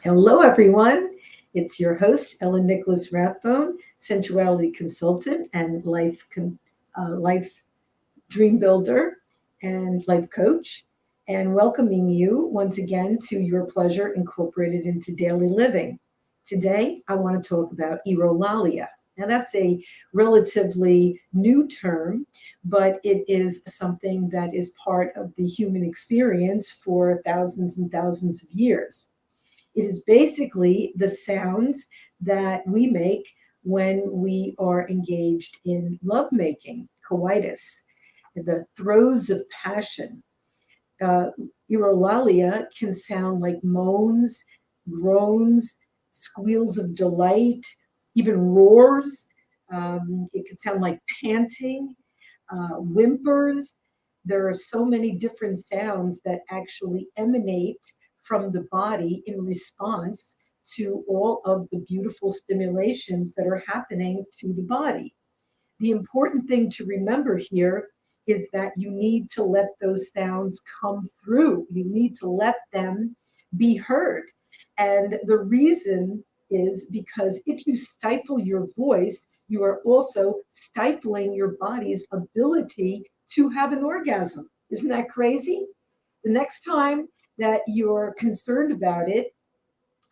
Hello, everyone. It's your host, Ellen Nicholas Rathbone, sensuality consultant and life dream builder and life coach, and welcoming you once again to Your Pleasure Incorporated into Daily Living. Today, I want to talk about Erolalia. Now, that's a relatively new term, but it is something that is part of the human experience for thousands and thousands of years. It is basically the sounds that we make when we are engaged in lovemaking, coitus, the throes of passion. Uh, Erolalia can sound like moans, groans, squeals of delight, even roars. It can sound like panting, whimpers. There are so many different sounds that actually emanate from the body in response to all of the beautiful stimulations that are happening to the body. The important thing to remember here is that you need to let those sounds come through. You need to let them be heard. And the reason is because if you stifle your voice, you are also stifling your body's ability to have an orgasm. Isn't that crazy? The next time that you're concerned about it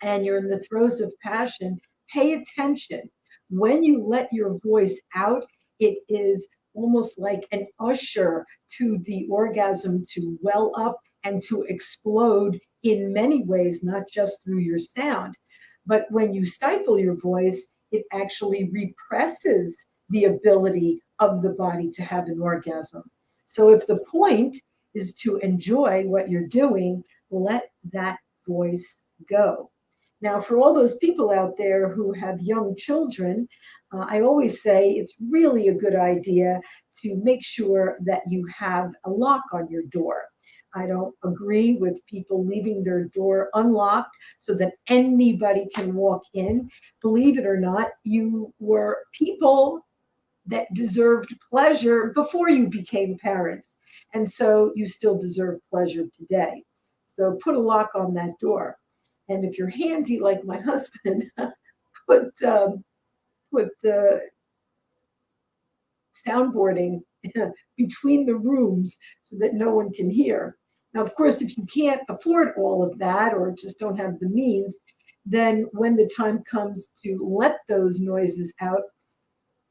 and you're in the throes of passion, pay attention. When you let your voice out, it is almost like an usher to the orgasm to well up and to explode in many ways, not just through your sound. But when you stifle your voice, it actually represses the ability of the body to have an orgasm. So if the point is to enjoy what you're doing, let that voice go. Now, for all those people out there who have young children, I always say it's really a good idea to make sure that you have a lock on your door. I don't agree with people leaving their door unlocked so that anybody can walk in. Believe it or not, you were people that deserved pleasure before you became parents. And so you still deserve pleasure today. So put a lock on that door. And if you're handy like my husband, put soundboarding between the rooms so that no one can hear. Now, of course, if you can't afford all of that or just don't have the means, then when the time comes to let those noises out,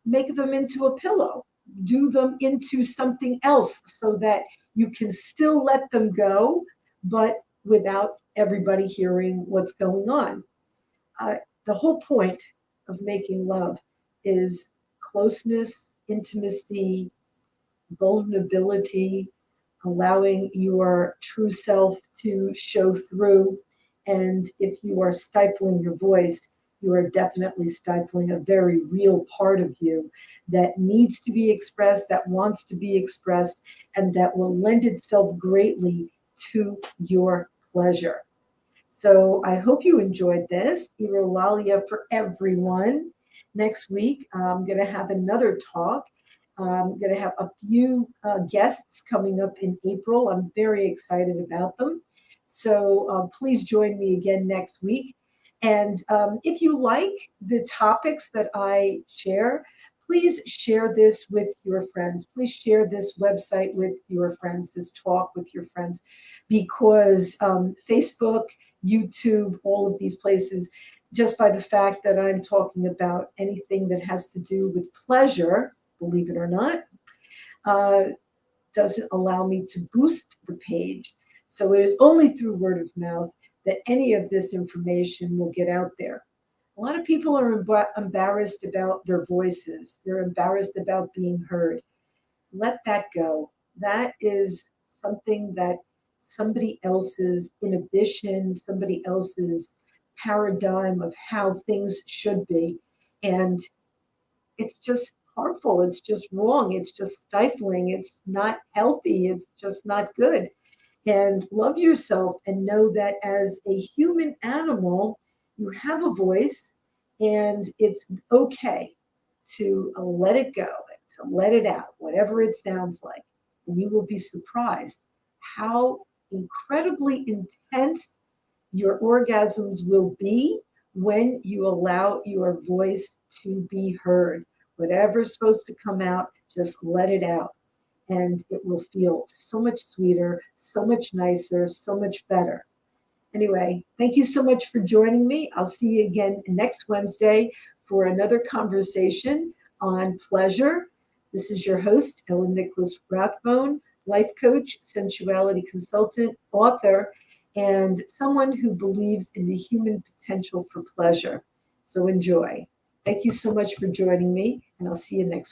make them into a pillow, do them into something else so that you can still let them go, but without everybody hearing what's going on. Uh, the whole point of making love is closeness, intimacy, vulnerability, allowing your true self to show through. And if you are stifling your voice, you are definitely stifling a very real part of you that needs to be expressed, that wants to be expressed, and that will lend itself greatly to your pleasure. So I hope you enjoyed this. Erolalia for everyone. Next week, I'm going to have another talk. I'm going to have a few guests coming up in April. I'm very excited about them. So please join me again next week. And if you like the topics that I share, please share this with your friends. Please share this website with your friends, this talk with your friends, because Facebook, YouTube, all of these places, just by the fact that I'm talking about anything that has to do with pleasure, believe it or not, uh, doesn't allow me to boost the page. So it is only through word of mouth that any of this information will get out there. A lot of people are embarrassed about their voices. They're embarrassed about being heard. Let that go. That is something that somebody else's inhibition, somebody else's paradigm of how things should be. And it's just harmful. It's just wrong. It's just stifling. It's not healthy. It's just not good. And love yourself and know that as a human animal, you have a voice and it's okay to let it go, to let it out, whatever it sounds like. And you will be surprised how incredibly intense Your orgasms will be when you allow your voice to be heard. Whatever's supposed to come out, just let it out. And it will feel so much sweeter, so much nicer, so much better. Anyway, thank you so much for joining me. I'll see you again next Wednesday for another conversation on pleasure. This is your host, Ellen Nicholas Rathbone, life coach, sensuality consultant, author, and someone who believes in the human potential for pleasure. So enjoy. Thank you so much for joining me, and I'll see you next